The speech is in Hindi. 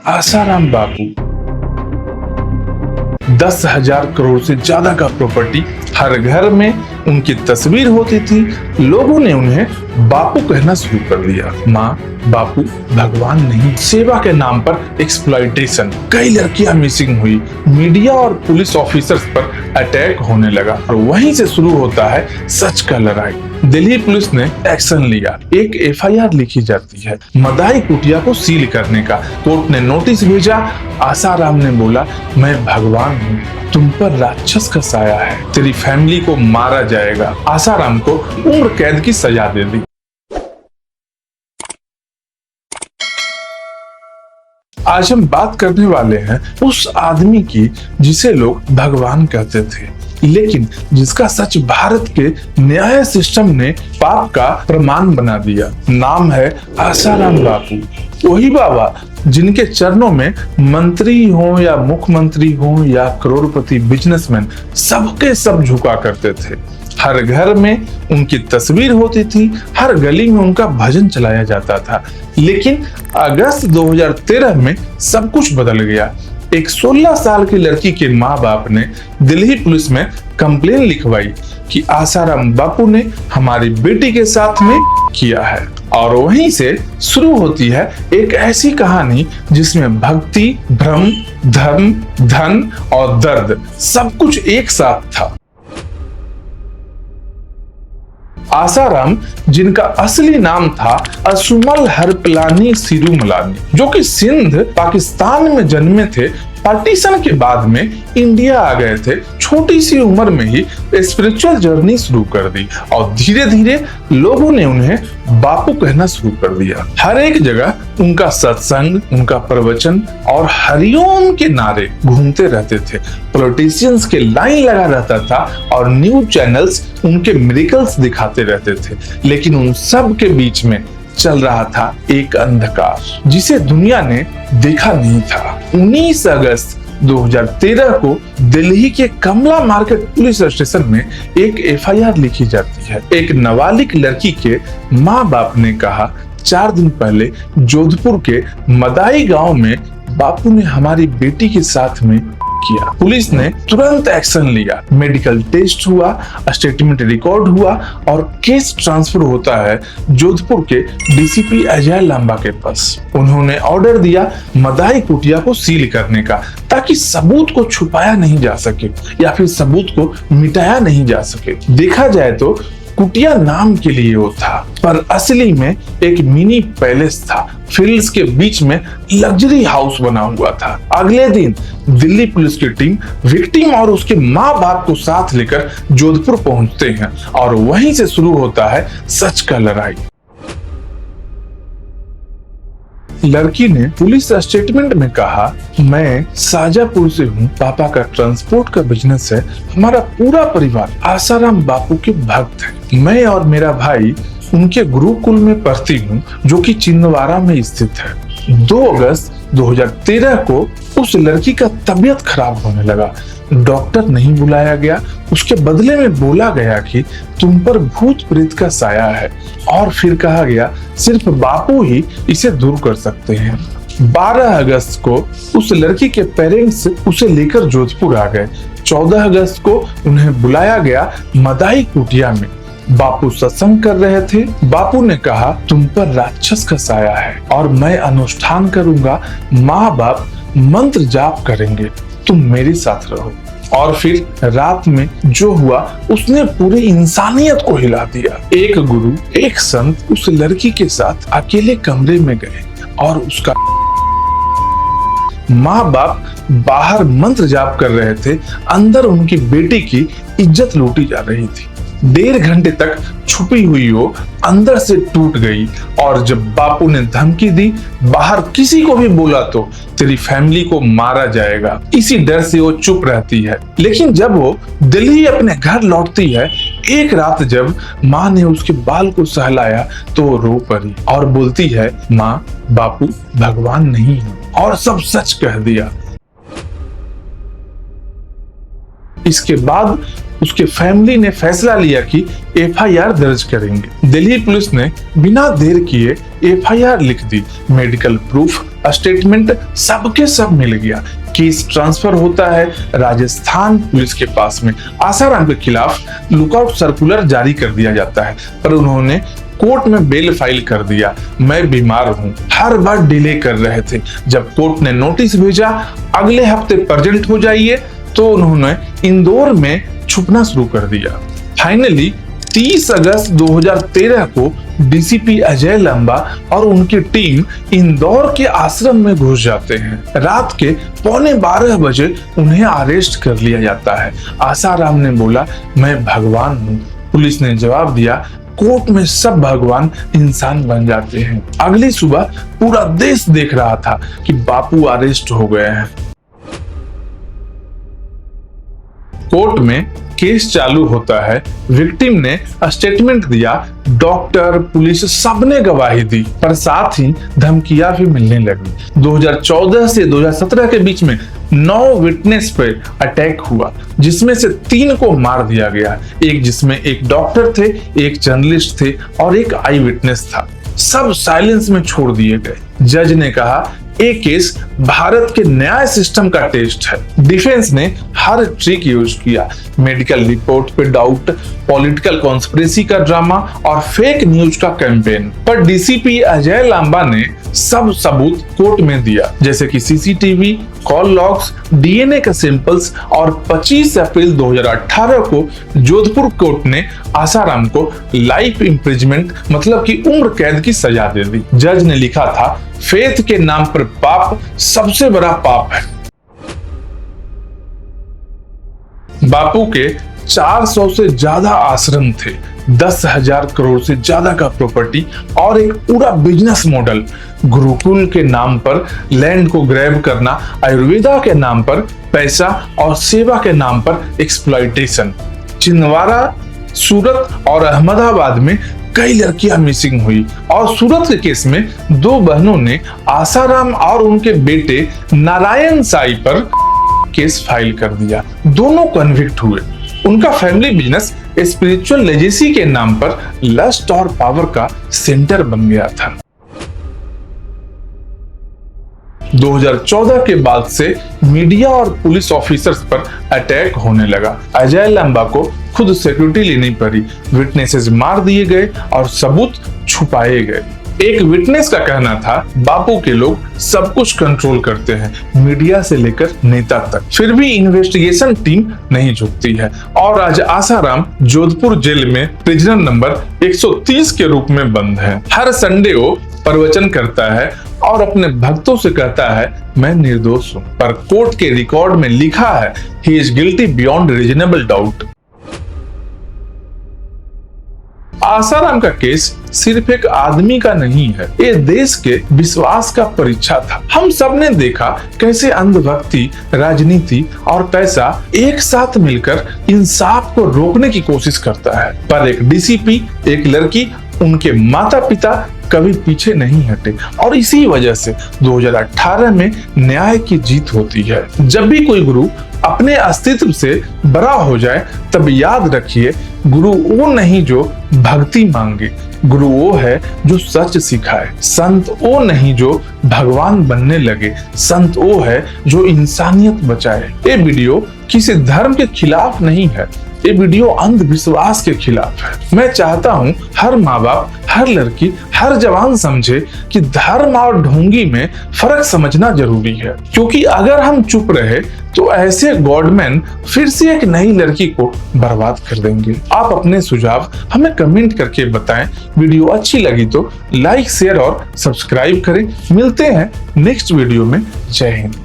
आसाराम बापू 10,000 करोड़ से ज्यादा का प्रॉपर्टी, हर घर में उनकी तस्वीर होती थी। लोगों ने उन्हें बापू कहना शुरू कर दिया। माँ बापू भगवान नहीं। सेवा के नाम पर एक्सप्लॉइटेशन, कई लड़कियां मिसिंग हुई, मीडिया और पुलिस ऑफिसर्स पर अटैक होने लगा और वहीं से शुरू होता है सच का लड़ाई। दिल्ली पुलिस ने एक्शन लिया, एक एफआईआर लिखी जाती है मदाई कुटिया को सील करने का। कोर्ट ने नोटिस भेजा। आसाराम ने बोला, मैं भगवान हूँ, तुम पर राक्षस का साया है, तेरी फैमिली को मारा जाएगा। आसाराम को उम्र कैद की सजा दे दी। आज हम बात करने वाले हैं उस आदमी की जिसे लोग भगवान कहते थे, लेकिन जिसका सच भारत के न्याय सिस्टम ने पाप का प्रमाण बना दिया। नाम है आसाराम बापू। वही बाबा जिनके चरणों में मंत्री हो या मुख्यमंत्री हो या करोड़पति बिजनेसमैन, सबके सब झुका करते थे। हर घर में उनकी तस्वीर होती थी, हर गली में उनका भजन चलाया जाता था। लेकिन अगस्त 2013 में सब कुछ बदल गया। एक 16 साल की लड़की के माँ बाप ने दिल्ली पुलिस में कंप्लेन लिखवाई कि आसाराम बापू ने हमारी बेटी के साथ में किया है। और वहीं से शुरू होती है एक ऐसी कहानी जिसमें भक्ति, भ्रम, धर्म, धन और दर्द सब कुछ एक साथ था। आसाराम, जिनका असली नाम था असुमल हरपलानी सिरुमलानी, जो कि सिंध पाकिस्तान में जन्मे थे, पार्टीशन के बाद में इंडिया आ गए थे। छोटी सी उम्र में ही स्पिरिचुअल जर्नी शुरू कर दी और धीरे धीरे लोगों ने उन्हें बापू कहना शुरू कर दिया। हर एक जगह उनका सत्संग, उनका प्रवचन और हरिओम के नारे घूमते रहते थे। पॉलिटिशियंस के लाइन लगा रहता था और न्यूज चैनल्स उनके मिरेकल्स दिखाते रहते थे। लेकिन उन सब के बीच में चल रहा था एक अंधकार जिसे दुनिया ने देखा नहीं था। 19 अगस्त 2013 को दिल्ली के कमला मार्केट पुलिस स्टेशन में एक एफआईआर लिखी जाती है। एक नाबालिग लड़की के माँ बाप ने कहा, 4 दिन पहले जोधपुर के मदाई गांव में बापू ने हमारी बेटी के साथ में किया। पुलिस ने तुरंत एक्शन लिया। मेडिकल टेस्ट हुआ, स्टेटमेंट रिकॉर्ड हुआ और केस ट्रांसफर होता है जोधपुर के डीसीपी अजय लांबा के पास। उन्होंने ऑर्डर दिया मदाई कुटिया को सील करने का, ताकि सबूत को छुपाया नहीं जा सके या फिर सबूत को मिटाया नहीं जा सके। देखा जाए तो कुटिया नाम के लिए वो था, पर असली में एक मिनी पैलेस था। फील्ड्स के बीच में लग्जरी हाउस बना हुआ था। अगले दिन दिल्ली पुलिस की टीम विक्टिम और उसके माँ बाप को साथ लेकर जोधपुर पहुंचते हैं और वहीं से शुरू होता है सच का लड़ाई। लड़की ने पुलिस स्टेटमेंट में कहा, मैं शाजापुर से हूँ, पापा का ट्रांसपोर्ट का बिजनेस है, हमारा पूरा परिवार आसाराम बापू के भक्त है। मैं और मेरा भाई उनके गुरुकुल में पढ़ती हूँ जो कि छिंदवाड़ा में स्थित है। 2 अगस्त 2013 को उस लड़की का तबीयत खराब होने लगा। डॉक्टर नहीं बुलाया गया, उसके बदले में बोला गया कि तुम पर भूत प्रेत का साया है और फिर कहा गया सिर्फ बापू ही इसे दूर कर सकते हैं। 12 अगस्त को उस लड़की के पेरेंट्स उसे लेकर जोधपुर आ गए। 14 अगस्त को उन्हें बुलाया गया मदाई कुटिया में। बापू सत्संग कर रहे थे। बापू ने कहा, तुम पर राक्षस का साया है और मैं अनुष्ठान करूंगा, माँ बाप मंत्र जाप करेंगे, तुम मेरे साथ रहो। और फिर रात में जो हुआ उसने पूरी इंसानियत को हिला दिया। एक गुरु, एक संत उस लड़की के साथ अकेले कमरे में गए और उसका माँ बाप बाहर मंत्र जाप कर रहे थे, अंदर उनकी बेटी की इज्जत लूटी जा रही थी। 1.5 घंटे तक छुपी हुई वो अंदर से टूट गई और जब बापू ने धमकी दी, बाहर किसी को भी बोला तो तेरी फैमिली को मारा जाएगा, इसी डर से वो चुप रहती है। लेकिन जब वो दिल्ली अपने घर लौटती है, एक रात जब माँ ने उसके बाल को सहलाया तो वो रो पड़ी और बोलती है, माँ बापू भगवान नहीं है, और सब सच कह दिया। इसके बाद उसके फैमिली ने फैसला लिया कि एफआईआर दर्ज करेंगे। दिल्ली पुलिस ने बिना देर किए एफआईआर लिख दी। मेडिकल प्रूफ, स्टेटमेंट सबके सब मिल गया। केस ट्रांसफर होता है राजस्थान पुलिस के पास में। आसाराम के खिलाफ लुकआउट सर्कुलर जारी कर दिया जाता है, पर उन्होंने कोर्ट में बेल फाइल कर दिया। मैं बीमार हूँ, हर बार डिले कर रहे थे। जब कोर्ट ने नोटिस भेजा अगले हफ्ते प्रेजेंट हो जाइए, तो उन्होंने इंदौर में छुपना शुरू कर दिया। फाइनली 30 अगस्त 2013 को डीसीपी अजय लांबा और उनकी टीम इंदौर के आश्रम में घुस जाते हैं। रात के 11:15 बजे उन्हें अरेस्ट कर लिया जाता है। आसाराम ने बोला, मैं भगवान हूँ। पुलिस ने जवाब दिया, कोर्ट में सब भगवान इंसान बन जाते हैं। अगली सुबह पूरा देश देख रहा था कि बापू अरेस्ट हो गए हैं। कोर्ट में केस चालू होता है। विक्टिम ने स्टेटमेंट दिया, डॉक्टर, पुलिस सबने गवाही दी, पर साथ ही धमकियां भी मिलने लगी। 2014 से 2017 के बीच में 9 विटनेस पे अटैक हुआ, जिसमें से 3 को मार दिया गया। एक जिसमें एक डॉक्टर थे, एक जर्नलिस्ट थे और एक आई विटनेस था। सब साइलेंस में छोड़ दिए गए। जज ने कहा, ये केस भारत के न्याय सिस्टम का टेस्ट है। डिफेंस ने हर ट्रिक यूज किया, मेडिकल रिपोर्ट पे डाउट, पॉलिटिकल कॉन्स्पिरेसी का ड्रामा और फेक न्यूज का कैंपेन। पर डीसीपी अजय लांबा ने सब सबूत कोर्ट में दिया, जैसे कि सीसीटीवी, कॉल लॉग्स, डीएनए का सैंपल्स। और 25 अप्रैल 2018 को जोधपुर कोर्ट ने आसाराम को लाइफ इम्प्रिजमेंट मतलब कि उम्र कैद की सजा दे दी। जज ने लिखा था, फेथ के नाम पर पाप सबसे बड़ा पाप है। बापू के 400 से ज्यादा आश्रम थे, 10,000 करोड़ से ज्यादा का प्रॉपर्टी और एक पूरा बिजनेस मॉडल। गुरुकुल के नाम पर लैंड को ग्रैब करना, आयुर्वेदा के नाम पर पैसा और सेवा के नाम पर एक्सप्लॉयटेशन। छिंदवाड़ा, सूरत और अहमदाबाद में कई लड़कियां मिसिंग हुई और सूरत के केस में 2 बहनों ने आसाराम और उनके बेटे नारायण साई पर केस फाइल कर दिया। दोनों कन्विक्ट हुए। उनका फैमिली बिजनेस स्पिरिचुअल लेजेसी के नाम पर लस्ट और पावर का सेंटर बन गया था। 2014 के बाद से मीडिया और पुलिस ऑफिसर्स पर अटैक होने लगा। अजय लांबा को खुद सिक्योरिटी लेनी पड़ी, विटनेसेस मार दिए गए और सबूत छुपाए गए। एक विटनेस का कहना था, बापू के लोग सब कुछ कंट्रोल करते हैं, मीडिया से लेकर नेता तक। फिर भी इन्वेस्टिगेशन टीम नहीं झुकती है और आज आसाराम जोधपुर जेल में प्रिजनर नंबर 130 के रूप में बंद है। हर संडे वो प्रवचन करता है और अपने भक्तों से कहता है, मैं निर्दोष हूं, पर कोर्ट के रिकॉर्ड में लिखा है, he is guilty beyond reasonable doubt. Asaram का केस सिर्फ एक आदमी का नहीं है, ये देश के विश्वास का परीक्षा था। हम सब ने देखा कैसे अंधभक्ति, राजनीति और पैसा एक साथ मिलकर इंसाफ को रोकने की कोशिश करता है, पर एक डीसीपी, एक लड़की, उनके माता पिता कभी पीछे नहीं हटे और इसी वजह से 2018 में न्याय की जीत होती है। जब भी कोई गुरु अपने अस्तित्व से बड़ा हो जाए, तब याद रखिए, गुरु वो नहीं जो भक्ति मांगे, गुरु वो है जो सच सिखाए। संत वो नहीं जो भगवान बनने लगे, संत वो है जो इंसानियत बचाए। ये वीडियो किसी धर्म के खिलाफ नहीं है, ये वीडियो अंधविश्वास के खिलाफ है। मैं चाहता हूँ हर माँ बाप, हर लड़की, हर जवान समझे कि धर्म और ढोंगी में फर्क समझना जरूरी है, क्योंकि अगर हम चुप रहे तो ऐसे गॉडमैन फिर से एक नई लड़की को बर्बाद कर देंगे। आप अपने सुझाव हमें कमेंट करके बताएं। वीडियो अच्छी लगी तो लाइक, शेयर और सब्सक्राइब करें। मिलते हैं नेक्स्ट वीडियो में। जय हिंद।